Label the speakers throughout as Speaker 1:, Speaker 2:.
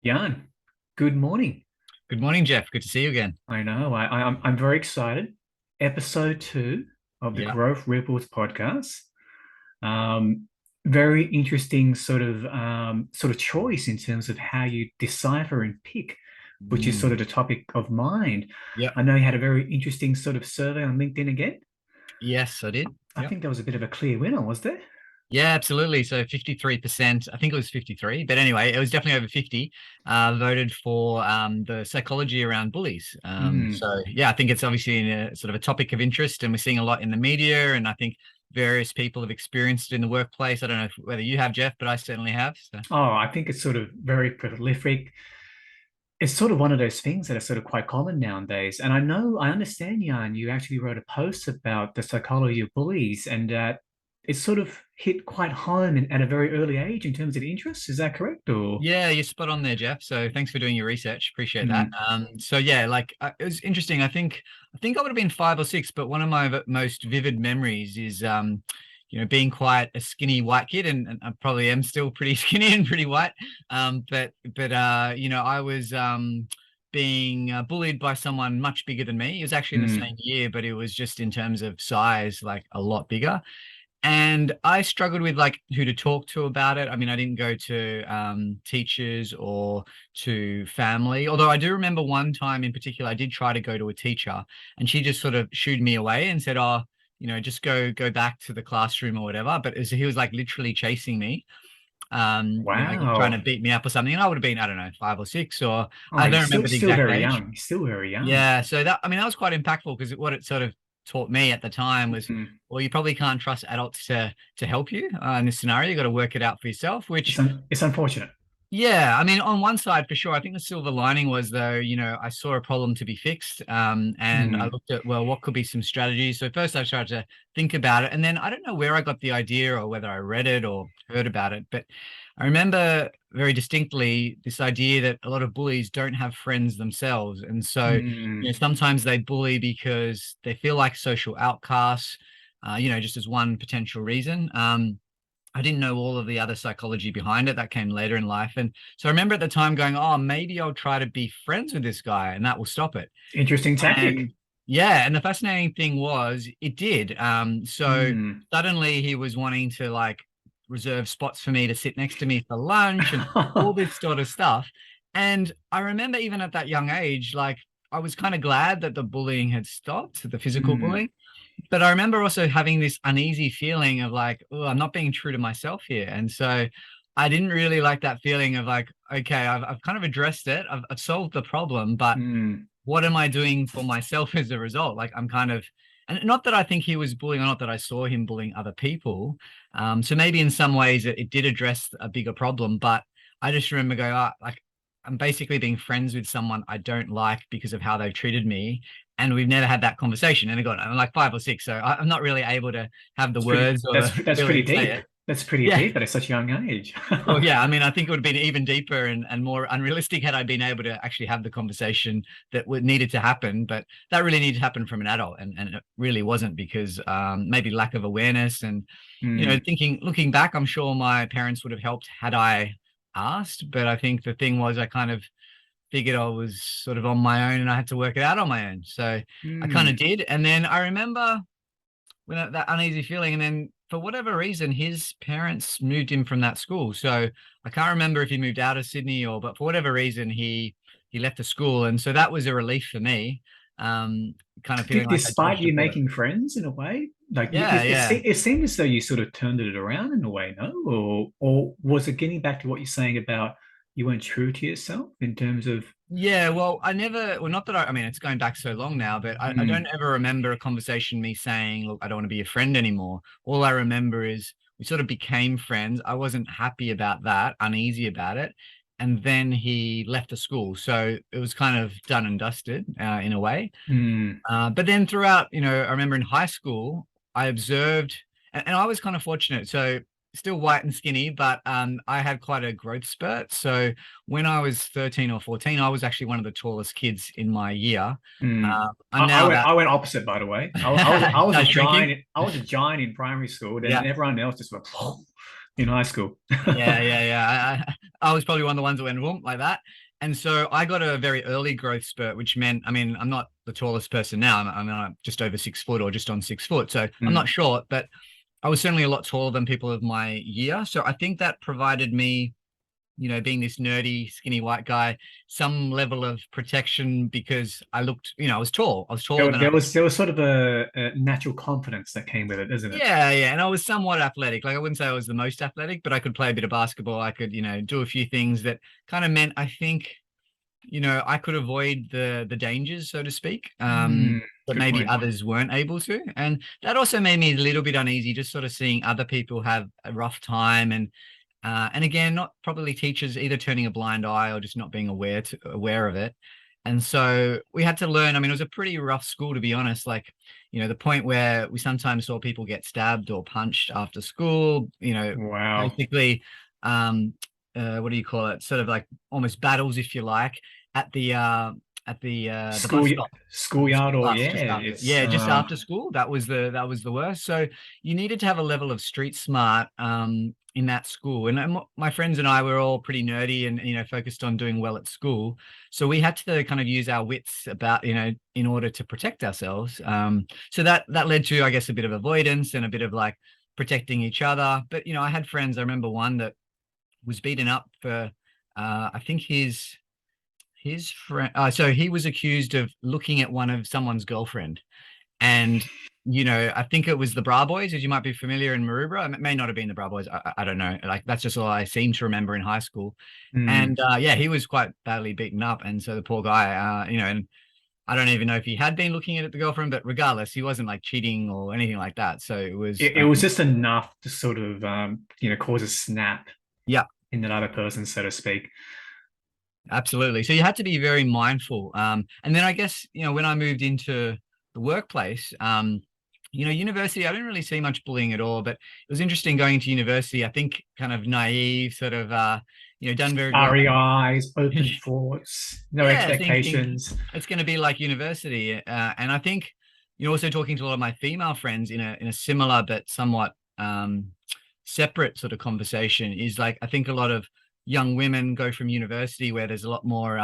Speaker 1: Jan, good morning.
Speaker 2: Good morning, Jeff. Good to see you again.
Speaker 1: I know I'm very excited. Episode two of the
Speaker 2: Yeah.
Speaker 1: Growth Ripples podcast. Um, Very interesting sort of choice in terms of how you decipher and pick, which is sort
Speaker 2: Mm.
Speaker 1: of the topic of mind.
Speaker 2: Yep.
Speaker 1: I know you had a very interesting sort of survey on LinkedIn again.
Speaker 2: Yes, I did.
Speaker 1: I
Speaker 2: Yep.
Speaker 1: think there was a bit of a clear winner, was there?
Speaker 2: Yeah, absolutely. So 53%, I think it was 53, but anyway, it was definitely over 50, voted for the psychology around bullies.
Speaker 1: Mm,
Speaker 2: So yeah, I think it's obviously in a sort of a topic of interest, and we're seeing a lot in the media, and I think various people have experienced it in the workplace. I don't know whether you have, Jeff, but I certainly have. So.
Speaker 1: oh, I think it's sort of very prolific. It's sort of one of those things that are sort of quite common nowadays. And I understand, Jan, you actually wrote a post about the psychology of bullies and that it sort of hit quite home at a very early age in terms of interest. Is that correct? Or
Speaker 2: Yeah, you're spot on there, Jeff. So thanks for doing your research. Appreciate that.
Speaker 1: mm,
Speaker 2: So yeah, like it was interesting. I think I would have been 5 or 6, but one of my most vivid memories is being quite a skinny white kid, and I probably am still pretty skinny and pretty white. But I was being bullied by someone much bigger than me. He was actually in the
Speaker 1: mm,
Speaker 2: same year, but it was just in terms of size, like a lot bigger. And I struggled with like who to talk to about it. I mean, I didn't go to teachers or to family, although I do remember one time in particular I did try to go to a teacher, and she just sort of shooed me away and said, oh, just go back to the classroom or whatever. But he was like literally chasing me, trying to
Speaker 1: wow.
Speaker 2: beat me up or something. And I would have been, I don't know, 5 or 6, or
Speaker 1: Oh,
Speaker 2: I
Speaker 1: you're
Speaker 2: don't remember the
Speaker 1: still
Speaker 2: exact
Speaker 1: very
Speaker 2: age.
Speaker 1: young. You're still very young.
Speaker 2: Yeah, so that, I mean, that was quite impactful because what it sort of taught me at the time was,
Speaker 1: Mm.
Speaker 2: well, you probably can't trust adults to help you in this scenario. You got to work it out for yourself. Which,
Speaker 1: It's unfortunate.
Speaker 2: yeah, I mean, on one side for sure, I think the silver lining was though, I saw a problem to be fixed, and I
Speaker 1: Mm,
Speaker 2: looked at, well, what could be some strategies. So first I started to think about it, and then I don't know where I got the idea or whether I read it or heard about it, but I remember very distinctly this idea that a lot of bullies don't have friends themselves, and so
Speaker 1: mm,
Speaker 2: sometimes they bully because they feel like social outcasts, just as one potential reason. I didn't know all of the other psychology behind it. That came later in life. And so I remember at the time going, oh, maybe I'll try to be friends with this guy and that will stop it.
Speaker 1: interesting tactic.
Speaker 2: And yeah, and the fascinating thing was it did. So
Speaker 1: Mm.
Speaker 2: suddenly he was wanting to like reserve spots for me to sit next to me for lunch and all this sort of stuff. And I remember even at that young age, like I was kind of glad that the bullying had stopped, the physical
Speaker 1: Mm,
Speaker 2: bullying. But I remember also having this uneasy feeling of like, oh, I'm not being true to myself here. And so I didn't really like that feeling of like, okay, I've kind of addressed it. I've solved the problem, but
Speaker 1: mm,
Speaker 2: what am I doing for myself as a result? Like I'm kind of, and not that I think he was bullying, or not that I saw him bullying other people. So maybe in some ways it did address a bigger problem, but I just remember going, oh, like I'm basically being friends with someone I don't like because of how they've treated me. And we've never had that conversation. And again, I'm like 5 or 6, so I'm not really able to have the
Speaker 1: it's pretty.
Speaker 2: words or the
Speaker 1: That's pretty
Speaker 2: ability to say
Speaker 1: deep.
Speaker 2: it.
Speaker 1: That's pretty
Speaker 2: Yeah.
Speaker 1: deep at such a young age.
Speaker 2: Well, yeah, I mean, I think it would have been even deeper and more unrealistic had I been able to actually have the conversation that would needed to happen. But that really needed to happen from an adult, and it really wasn't because maybe lack of awareness and
Speaker 1: Mm,
Speaker 2: looking back, I'm sure my parents would have helped had I asked. But I think the thing was, I kind of figured I was sort of on my own and I had to work it out on my own. So I kind of
Speaker 1: mm.
Speaker 2: did, and then I remember when that uneasy feeling, and then for whatever reason his parents moved him from that school. So I can't remember if he moved out of Sydney, or but for whatever reason he left the school, and so that was a relief for me, kind of feeling like I
Speaker 1: Despite
Speaker 2: dodged a
Speaker 1: you
Speaker 2: bullet.
Speaker 1: making friends in a way, like
Speaker 2: Yeah, yeah.
Speaker 1: it seemed as though you sort of turned it around in a way, no? Or was it getting back to what you're saying about you weren't true to yourself in terms of,
Speaker 2: Yeah, well, I never, well, not that I mean, it's going back so long now, but I don't
Speaker 1: mm,
Speaker 2: ever remember a conversation me saying, look, I don't want to be a friend anymore. All I remember is we sort of became friends. I wasn't happy about that, uneasy about it. And then he left the school. So it was kind of done and dusted in a way.
Speaker 1: mm,
Speaker 2: But then throughout, I remember in high school, I observed, and I was kind of fortunate. So still white and skinny, but I had quite a growth spurt. So when I was 13 or 14, I was actually one of the tallest kids in my year.
Speaker 1: mm.
Speaker 2: I'm now about
Speaker 1: I went opposite, by the way. I was a
Speaker 2: start shrinking.
Speaker 1: giant. I was a giant in primary school, then
Speaker 2: Yeah.
Speaker 1: everyone else just went in high school.
Speaker 2: Yeah, yeah, yeah. I was probably one of the ones that went whoomp like that. And so I got a very early growth spurt, which meant, I mean, I'm not the tallest person now. I'm just over 6 foot or just on 6 foot. So I'm not
Speaker 1: Mm.
Speaker 2: short, but I was certainly a lot taller than people of my year. So I think that provided me, being this nerdy, skinny white guy, some level of protection because I looked, I was tall. I was taller than others.
Speaker 1: There was sort of a natural confidence that came with it, isn't it?
Speaker 2: Yeah, yeah. And I was somewhat athletic. Like I wouldn't say I was the most athletic, but I could play a bit of basketball. I could, do a few things that kind of meant I think, I could avoid the dangers, so to speak.
Speaker 1: Mm,
Speaker 2: But
Speaker 1: good
Speaker 2: maybe
Speaker 1: point.
Speaker 2: others weren't able to. And that also made me a little bit uneasy, just sort of seeing other people have a rough time and again, not probably teachers either turning a blind eye or just not being aware of it. And so we had to learn. I mean, it was a pretty rough school, to be honest. Like, the point where we sometimes saw people get stabbed or punched after school,
Speaker 1: Wow.
Speaker 2: basically, what do you call it? Sort of like almost battles, if you like, at the
Speaker 1: School
Speaker 2: bus stop, the
Speaker 1: schoolyard,
Speaker 2: school
Speaker 1: or
Speaker 2: bus
Speaker 1: yeah,
Speaker 2: just after,
Speaker 1: it's
Speaker 2: yeah, just after school. That was the worst. So you needed to have a level of street smart in that school. And my friends and I were all pretty nerdy and focused on doing well at school. So we had to kind of use our wits about in order to protect ourselves. So that led to, I guess, a bit of avoidance and a bit of like protecting each other. But I had friends. I remember one that was beaten up for I think his friend. So he was accused of looking at one of someone's girlfriend, and I think it was the Bra Boys, as you might be familiar in Maroubra. It may not have been the Bra Boys. I don't know. Like that's just all I seem to remember in high school.
Speaker 1: mm,
Speaker 2: And yeah, he was quite badly beaten up, and so the poor guy, and I don't even know if he had been looking at the girlfriend, but regardless, he wasn't like cheating or anything like that. So it was,
Speaker 1: it was just enough to sort of cause a snap
Speaker 2: yeah,
Speaker 1: in that other person, so to speak.
Speaker 2: absolutely. So you had to be very mindful. And then I guess, when I moved into the workplace, university, I didn't really see much bullying at all, but it was interesting going to university. I think kind of naive, sort of, done very well.
Speaker 1: Starry eyes, open thoughts, no
Speaker 2: Yeah, thinking
Speaker 1: expectations.
Speaker 2: it's going to be like university. And I think, also talking to a lot of my female friends in a similar but somewhat separate sort of conversation is like I think a lot of young women go from university where there's a lot more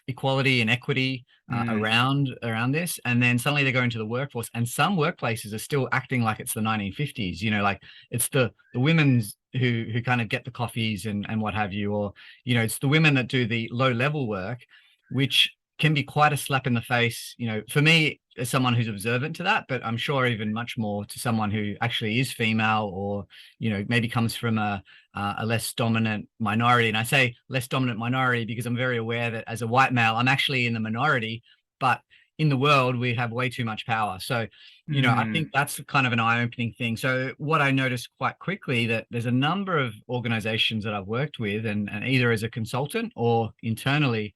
Speaker 2: equality and equity
Speaker 1: Mm,
Speaker 2: around this, and then suddenly they go into the workforce, and some workplaces are still acting like it's the 1950s. Like it's the women's who kind of get the coffees and what have you, or it's the women that do the low level work, which can be quite a slap in the face, for me as someone who's observant to that, but I'm sure even much more to someone who actually is female or, maybe comes from a less dominant minority. And I say less dominant minority because I'm very aware that as a white male, I'm actually in the minority, but in the world, we have way too much power. So, I think
Speaker 1: mm,
Speaker 2: that's kind of an eye-opening thing. So what I noticed quite quickly that there's a number of organizations that I've worked with and either as a consultant or internally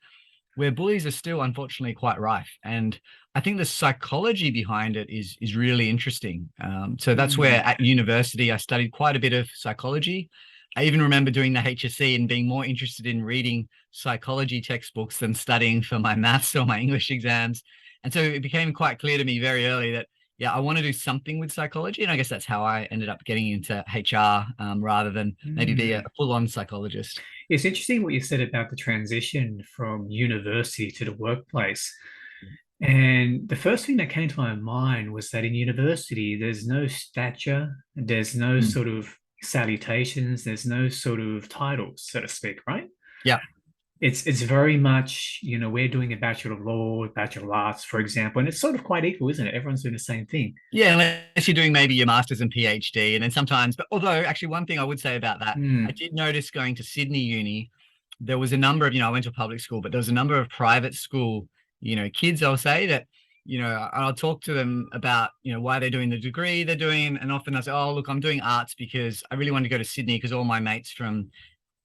Speaker 2: where bullies are still unfortunately quite rife. And I think the psychology behind it is really interesting. So that's where
Speaker 1: mm.
Speaker 2: at university I studied quite a bit of psychology. I even remember doing the HSC and being more interested in reading psychology textbooks than studying for my maths or my English exams. And so it became quite clear to me very early that, yeah, I want to do something with psychology. And I guess that's how I ended up getting into HR rather than maybe be a
Speaker 1: Mm.
Speaker 2: full-on psychologist.
Speaker 1: It's interesting what you said about the transition from university to the workplace. And the first thing that came to my mind was that in university, there's no stature, there's no
Speaker 2: Mm.
Speaker 1: sort of salutations, there's no sort of titles, so to speak, right?
Speaker 2: Yeah.
Speaker 1: It's very much, we're doing a Bachelor of Law, Bachelor of Arts, for example, and it's sort of quite equal, isn't it? Everyone's doing the same thing.
Speaker 2: Yeah, unless you're doing maybe your master's and PhD. And then sometimes, but although actually one thing I would say about that, I
Speaker 1: Mm,
Speaker 2: did notice going to Sydney Uni, there was a number of, I went to a public school, but there was a number of private school, kids, I'll say that, I'll talk to them about, why they're doing the degree they're doing. And often I say, oh, look, I'm doing arts because I really wanted to go to Sydney because all my mates from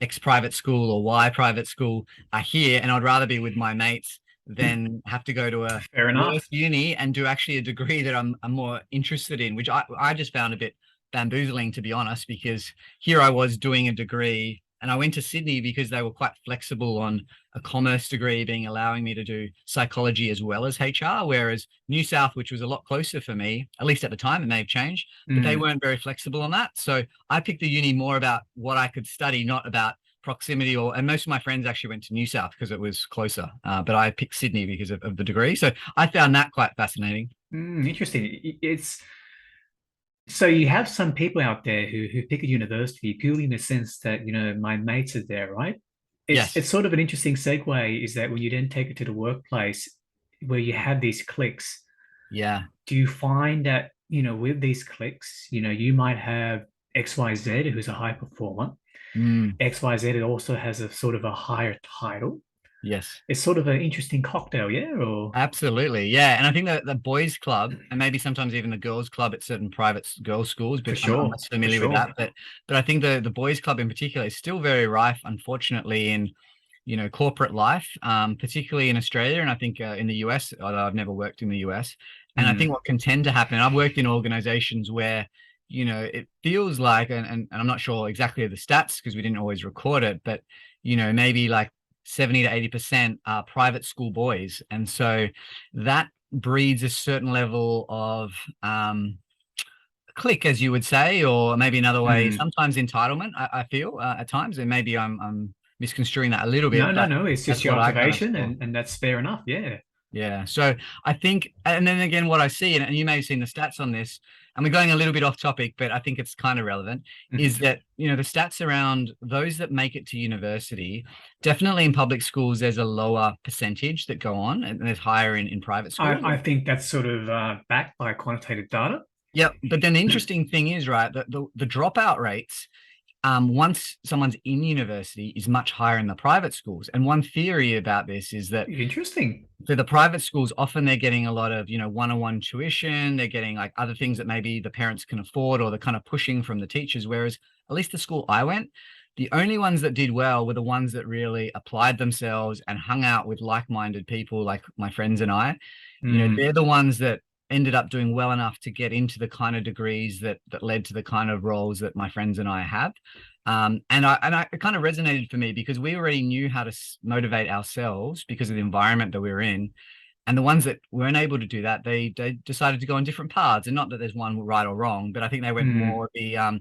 Speaker 2: X private school or Y private school are here, and I'd rather be with my mates than have to go to a
Speaker 1: fair
Speaker 2: worse
Speaker 1: enough.
Speaker 2: uni and do actually a degree that I'm more interested in, which I just found a bit bamboozling, to be honest, because here I was doing a degree and I went to Sydney because they were quite flexible on a commerce degree being allowing me to do psychology as well as HR, whereas New South, which was a lot closer for me, at least at the time, it may have changed, but they
Speaker 1: Mm,
Speaker 2: weren't very flexible on that. So I picked the uni more about what I could study, not about proximity, and most of my friends actually went to New South because it was closer. But I picked Sydney because of the degree. So I found that quite fascinating.
Speaker 1: Interesting. It's so you have some people out there who pick a university purely in the sense that, my mates are there, right? It's
Speaker 2: Yes.
Speaker 1: it's sort of an interesting segue is that when you then take it to the workplace where you have these cliques,
Speaker 2: Yeah.
Speaker 1: do you find that, with these cliques, you might have XYZ who's a high performer.
Speaker 2: Mm,
Speaker 1: XYZ also has a sort of a higher title.
Speaker 2: yes.
Speaker 1: It's sort of an interesting cocktail, yeah? Or
Speaker 2: Absolutely. Yeah. And I think that the boys' club and maybe sometimes even the girls' club at certain private girls' schools,
Speaker 1: for
Speaker 2: but I'm
Speaker 1: sure,
Speaker 2: less
Speaker 1: for
Speaker 2: familiar with
Speaker 1: sure.
Speaker 2: that. But I think the boys' club in particular is still very rife, unfortunately, in corporate life, particularly in Australia. And I think in the US, although I've never worked in the US. And I think
Speaker 1: Mm,
Speaker 2: what can tend to happen, and I've worked in organizations where, it feels like, and I'm not sure exactly the stats because we didn't always record it, but, maybe like 70 to 80% are private school boys. And so that breeds a certain level of click, as you would say, or maybe another way,
Speaker 1: mm.
Speaker 2: sometimes entitlement, I feel at times, and maybe I'm misconstruing that a little
Speaker 1: No,
Speaker 2: bit,
Speaker 1: no,
Speaker 2: but
Speaker 1: no. It's just
Speaker 2: that's
Speaker 1: your
Speaker 2: what I kind of
Speaker 1: observation,
Speaker 2: saw.
Speaker 1: and that's fair enough. Yeah.
Speaker 2: Yeah. So I think, and then again, what I see, and you may have seen the stats on this, and we're going a little bit off topic, but I think it's kind of relevant, is
Speaker 1: Mhm.
Speaker 2: that, the stats around those that make it to university, definitely in public schools, there's a lower percentage that go on, and there's higher in private schools.
Speaker 1: I think that's sort of backed by quantitative data.
Speaker 2: Yep. But then the interesting thing is, right, that the dropout rates, once someone's in university, is much higher in the private schools. And one theory about this is that
Speaker 1: Interesting.
Speaker 2: for the private schools, often they're getting a lot of, one-on-one tuition. They're getting like other things that maybe the parents can afford, or they're kind of pushing from the teachers. Whereas at least the school I went, the only ones that did well were the ones that really applied themselves and hung out with like-minded people, like my friends and I.
Speaker 1: Mm,
Speaker 2: They're the ones that ended up doing well enough to get into the kind of degrees that led to the kind of roles that my friends and I have. And it kind of resonated for me because we already knew how to motivate ourselves because of the environment that we were in. And the ones that weren't able to do that, they decided to go on different paths. And not that there's one right or wrong, but I think they went
Speaker 1: mm.
Speaker 2: more the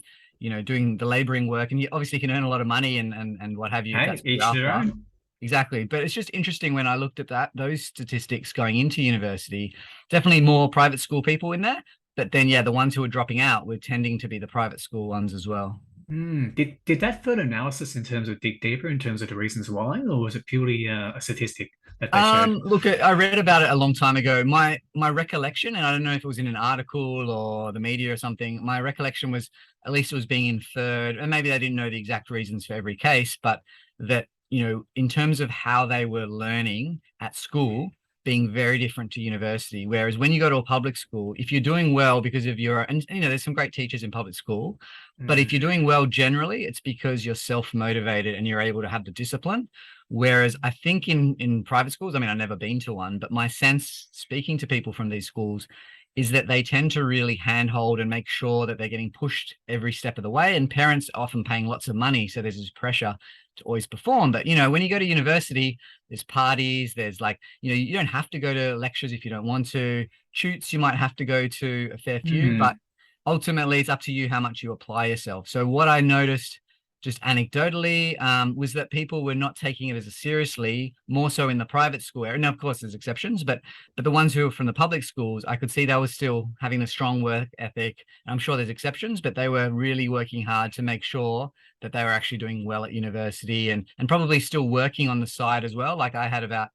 Speaker 2: doing the laboring work. And you obviously can earn a lot of money and what have you if
Speaker 1: Hey,
Speaker 2: that's what you're
Speaker 1: each their
Speaker 2: after.
Speaker 1: own.
Speaker 2: Exactly. But it's just interesting when I looked at those statistics going into university, definitely more private school people in there. But then, yeah, the ones who are dropping out were tending to be the private school ones as well.
Speaker 1: Did that further analysis in terms of dig deeper in terms of the reasons why, or was it purely a statistic that they showed?
Speaker 2: Look, I read about it a long time ago. My recollection, and I don't know if it was in an article or the media or something. My recollection was at least it was being inferred, and maybe they didn't know the exact reasons for every case, but that in terms of how they were learning at school, being very different to university. Whereas when you go to a public school, if you're doing well because of and there's some great teachers in public school, but if
Speaker 1: Mm,
Speaker 2: you're doing well generally, it's because you're self-motivated and you're able to have the discipline. Whereas I think in private schools, I mean, I've never been to one, but my sense speaking to people from these schools is that they tend to really handhold and make sure that they're getting pushed every step of the way. And parents are often paying lots of money, so there's this pressure to always perform. But when you go to university, there's parties, there's like, you don't have to go to lectures if you don't want to. Shoots, you might have to go to a fair few, but
Speaker 1: mm,
Speaker 2: ultimately it's up to you how much you apply yourself. So what I noticed just anecdotally, was that people were not taking it as seriously, more so in the private school area. Now, of course, there's exceptions, but the ones who were from the public schools, I could see they were still having a strong work ethic. I'm sure there's exceptions, but they were really working hard to make sure that they were actually doing well at university and probably still working on the side as well. Like I had about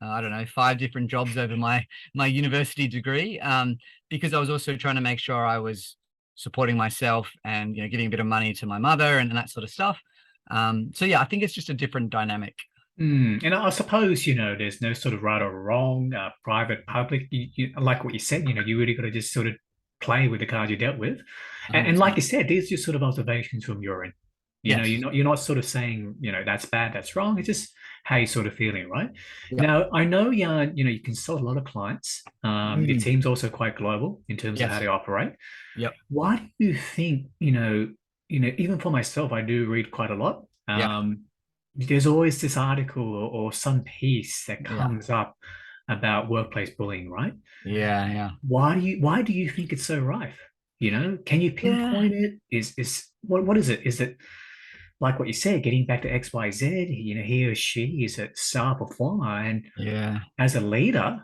Speaker 2: I don't know, 5 different jobs over my university degree, because I was also trying to make sure I was supporting myself and giving a bit of money to my mother and that sort of stuff. So yeah, I think it's just a different dynamic.
Speaker 1: And I suppose, there's no sort of right or wrong, private, public. Like what you said, you really got to just sort of play with the cards you dealt with. And like
Speaker 2: 100%.
Speaker 1: you said, these are just sort of observations from your end.
Speaker 2: Yes.
Speaker 1: You're not sort of saying, that's bad, that's wrong. It's just how you're sort of feeling, right?
Speaker 2: Yep.
Speaker 1: Now, I know, you consult a lot of clients. Your
Speaker 2: Mm.
Speaker 1: team's also quite global in terms of how
Speaker 2: Yes.
Speaker 1: they operate.
Speaker 2: Yep.
Speaker 1: Why do you think, even for myself, I do read quite a lot.
Speaker 2: Yeah.
Speaker 1: There's always this article or some piece that
Speaker 2: Yeah.
Speaker 1: comes up about workplace bullying, right?
Speaker 2: Yeah. Yeah.
Speaker 1: Why do you think it's so rife? Can you
Speaker 2: Yeah.
Speaker 1: pinpoint it? Is what is it? Is it like what you said, getting back to XYZ, he or she is a star performer. And
Speaker 2: Yeah.
Speaker 1: as a leader,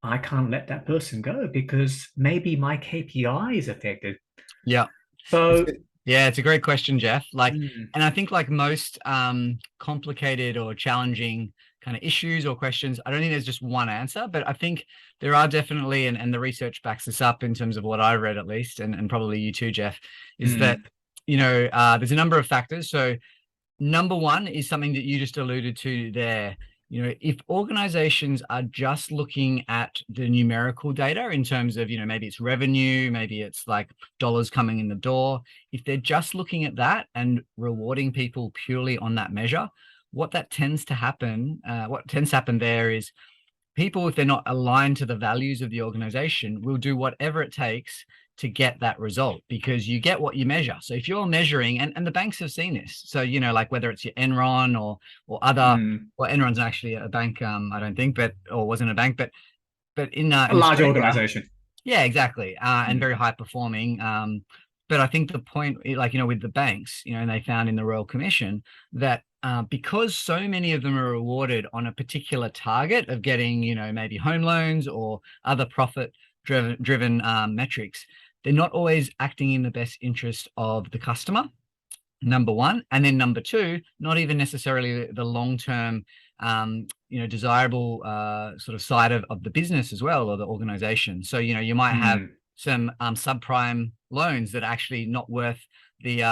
Speaker 1: I can't let that person go because maybe my KPI is affected.
Speaker 2: Yeah. It's
Speaker 1: So,
Speaker 2: yeah, it's a great question, Jeff. Like,
Speaker 1: mm,
Speaker 2: and I think like most complicated or challenging kind of issues or questions, I don't think there's just one answer, but I think there are definitely, and the research backs this up in terms of what I read at least, and probably you too, Jeff, is that,
Speaker 1: mm,
Speaker 2: there's a number of factors. So number one is something that you just alluded to there. If organizations are just looking at the numerical data in terms of, maybe it's revenue, maybe it's like dollars coming in the door, if they're just looking at that and rewarding people purely on that measure, what tends to happen there is people, if they're not aligned to the values of the organization, will do whatever it takes to get that result because you get what you measure. So if you're measuring, and the banks have seen this, so like whether it's your Enron or other,
Speaker 1: mm.
Speaker 2: well, Enron's actually a bank, I don't think, or wasn't a bank, but
Speaker 1: A
Speaker 2: in
Speaker 1: large
Speaker 2: Australia,
Speaker 1: organization.
Speaker 2: yeah, exactly. And
Speaker 1: Mm,
Speaker 2: very high performing. But I think the point, like, with the banks, and they found in the Royal Commission that because so many of them are rewarded on a particular target of getting, maybe home loans or other profit driven metrics, they're not always acting in the best interest of the customer, number one. And then number two, not even necessarily the long term desirable sort of side of the business as well, or the organization. So you might have
Speaker 1: mm,
Speaker 2: some subprime loans that are actually not worth the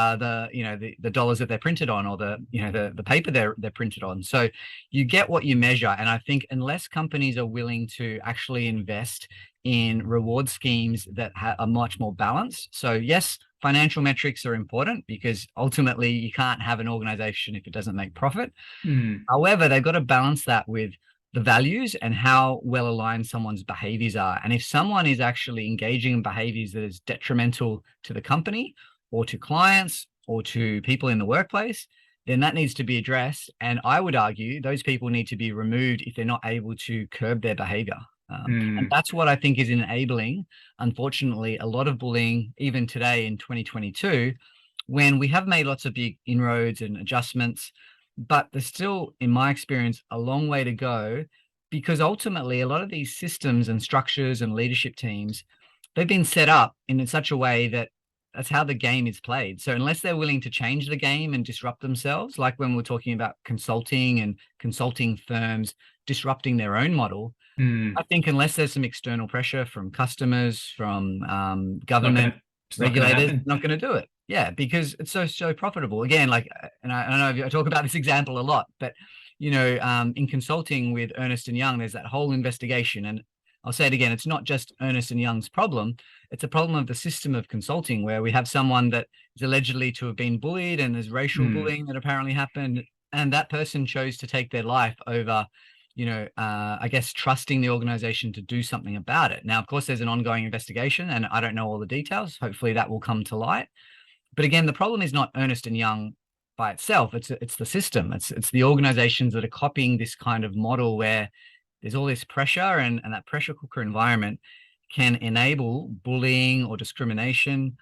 Speaker 2: dollars that they're printed on, or the paper they're printed on. So you get what you measure. And I think unless companies are willing to actually invest in reward schemes that are much more balanced. So yes, financial metrics are important because ultimately you can't have an organization if it doesn't make profit.
Speaker 1: mm,
Speaker 2: However, they've got to balance that with the values and how well aligned someone's behaviors are. And if someone is actually engaging in behaviors that is detrimental to the company or to clients or to people in the workplace, then that needs to be addressed. And I would argue those people need to be removed if they're not able to curb their behavior. And
Speaker 1: mm.
Speaker 2: that's what I think is enabling, unfortunately, a lot of bullying, even today in 2022, when we have made lots of big inroads and adjustments, but there's still, in my experience, a long way to go because ultimately a lot of these systems and structures and leadership teams, they've been set up in such a way that that's how the game is played. So unless they're willing to change the game and disrupt themselves, like when we're talking about consulting and consulting firms disrupting their own model, I
Speaker 1: Mm.
Speaker 2: think unless there's some external pressure from customers, from
Speaker 1: It's not
Speaker 2: government,
Speaker 1: gonna, it's not gonna
Speaker 2: regulators,
Speaker 1: happen.
Speaker 2: not going to do it. Yeah, because it's so profitable. Again, like, and I know I talk about this example a lot, but in consulting with Ernest and Young, there's that whole investigation, and I'll say it again, it's not just Ernest and Young's problem; it's a problem of the system of consulting, where we have someone that is allegedly to have been bullied, and there's racial
Speaker 1: Mm.
Speaker 2: bullying that apparently happened, and that person chose to take their life over I guess trusting the organization to do something about it. Now, of course, there's an ongoing investigation, and I don't know all the details. Hopefully, that will come to light. But again, the problem is not Ernest and Young by itself. It's the system. It's the organizations that are copying this kind of model where there's all this pressure, and that pressure cooker environment can enable bullying or discrimination.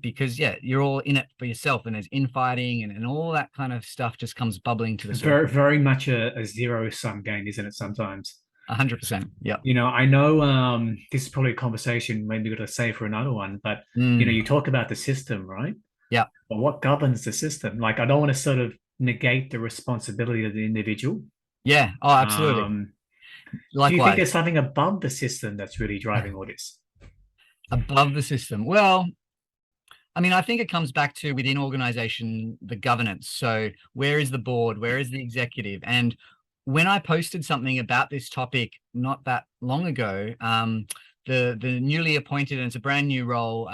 Speaker 2: Because yeah, you're all in it for yourself, and there's infighting and all that kind of stuff just comes bubbling to the
Speaker 1: Very,
Speaker 2: surface.
Speaker 1: very much a zero-sum game, isn't it, sometimes?
Speaker 2: 100%. Yeah.
Speaker 1: I know this is probably a conversation maybe we're going to save for another one, but
Speaker 2: Mm,
Speaker 1: you talk about the system, right?
Speaker 2: yeah.
Speaker 1: But what governs the system? Like, I don't want to sort of negate the responsibility of the individual.
Speaker 2: Yeah. Oh, absolutely.
Speaker 1: Um, do you think
Speaker 2: Likewise.
Speaker 1: there's something above the system that's really driving all this?
Speaker 2: Above the system. Well, I mean, I think it comes back to within organization, the governance. So where is the board? Where is the executive? And when I posted something about this topic not that long ago, the newly appointed, and it's a brand new role,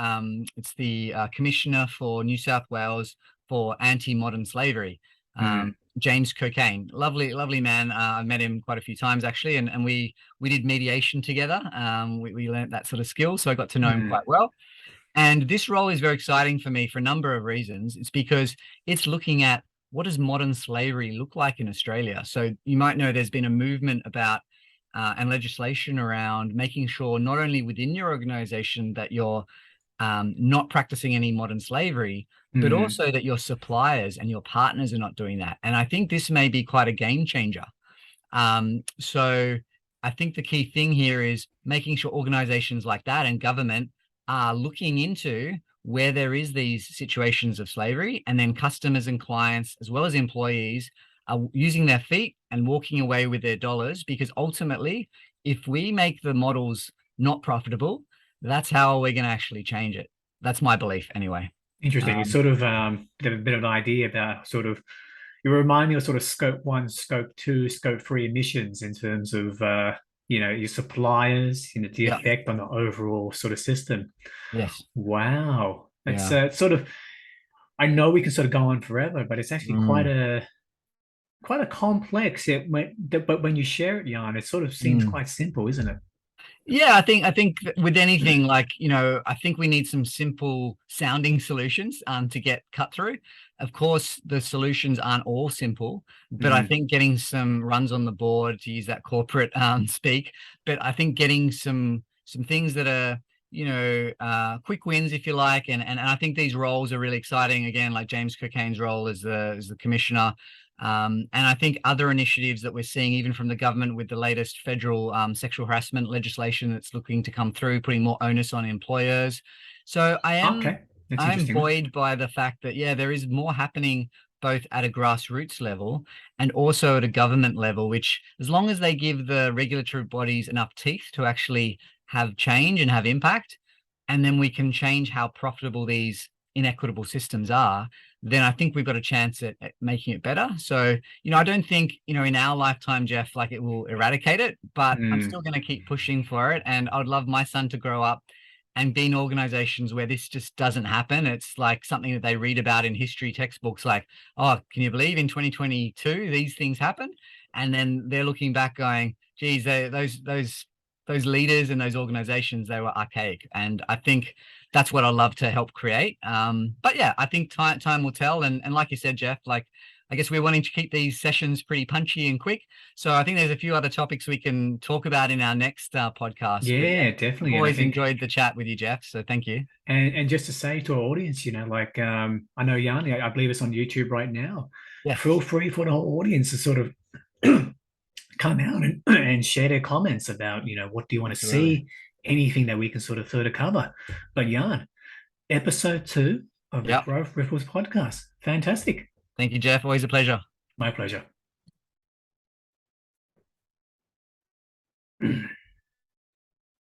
Speaker 2: it's the Commissioner for New South Wales for Anti-Modern Slavery,
Speaker 1: Mm,
Speaker 2: James Cocaine. Lovely, lovely man. I've met him quite a few times actually, and we did mediation together. We learned that sort of skill, so I got to know him
Speaker 1: mm,
Speaker 2: quite well. And this role is very exciting for me for a number of reasons. It's because it's looking at what does modern slavery look like in Australia. So you might know there's been a movement about and legislation around making sure not only within your organization that you're not practicing any modern slavery, but
Speaker 1: Mm.
Speaker 2: also that your suppliers and your partners are not doing that. And I think this may be quite a game changer. So I think the key thing here is making sure organizations like that and government are looking into where there is these situations of slavery, and then customers and clients, as well as employees, are using their feet and walking away with their dollars. Because ultimately, if we make the models not profitable, that's how we're going to actually change it. That's my belief anyway.
Speaker 1: Interesting. It's
Speaker 2: Um,
Speaker 1: sort of bit of an idea about sort of you remind me of sort of scope one, scope two, scope three emissions in terms of your suppliers, the
Speaker 2: yeah.
Speaker 1: effect on the overall sort of system.
Speaker 2: Yes.
Speaker 1: Wow. It's
Speaker 2: Yeah.
Speaker 1: sort of I know we can sort of go on forever, but it's actually quite
Speaker 2: Mm,
Speaker 1: a complex but when you share it, Jan, it sort of seems
Speaker 2: mm.
Speaker 1: quite simple, isn't it?
Speaker 2: Yeah, I think with anything, like, I think we need some simple sounding solutions to get cut through. Of course, the solutions aren't all simple, but I
Speaker 1: Mm.
Speaker 2: think getting some runs on the board, to use that corporate speak, but I think getting some things that are, quick wins, if you like, and I think these roles are really exciting. Again, like James Cocaine's role as the commissioner. And I think other initiatives that we're seeing, even from the government, with the latest federal sexual harassment legislation that's looking to come through, putting more onus on employers. So
Speaker 1: Okay, that's
Speaker 2: I'm
Speaker 1: interesting.
Speaker 2: buoyed by the fact that, yeah, there is more happening both at a grassroots level and also at a government level, which, as long as they give the regulatory bodies enough teeth to actually have change and have impact, and then we can change how profitable these inequitable systems are, then I think we've got a chance at making it better. So, I don't think, in our lifetime, Jeff, like, it will eradicate it, but I'm
Speaker 1: Mm.
Speaker 2: still going to keep pushing for it. And I would love my son to grow up and be in organizations where this just doesn't happen. It's like something that they read about in history textbooks, like, oh, can you believe in 2022 these things happen? And then they're looking back going, geez, those leaders and those organizations, they were archaic. And I think that's what I love to help create. But yeah, I think time will tell. And like you said, Jeff, like, I guess we're wanting to keep these sessions pretty punchy and quick. So I think there's a few other topics we can talk about in our next podcast. But yeah,
Speaker 1: Yeah,
Speaker 2: I've
Speaker 1: definitely. And I
Speaker 2: always
Speaker 1: think
Speaker 2: enjoyed the chat with you, Jeff. So thank you.
Speaker 1: and just to say to our audience, like I know Yanni, I believe it's on YouTube right now. Feel
Speaker 2: Yes,
Speaker 1: free for the whole audience to sort of come out and share their comments about, what do you want to
Speaker 2: absolutely.
Speaker 1: see, anything that we can sort of further cover. But Jan, episode two of the
Speaker 2: Yep.
Speaker 1: Growth Ripples podcast. Fantastic.
Speaker 2: Thank you, Jeff. Always a pleasure.
Speaker 1: My pleasure.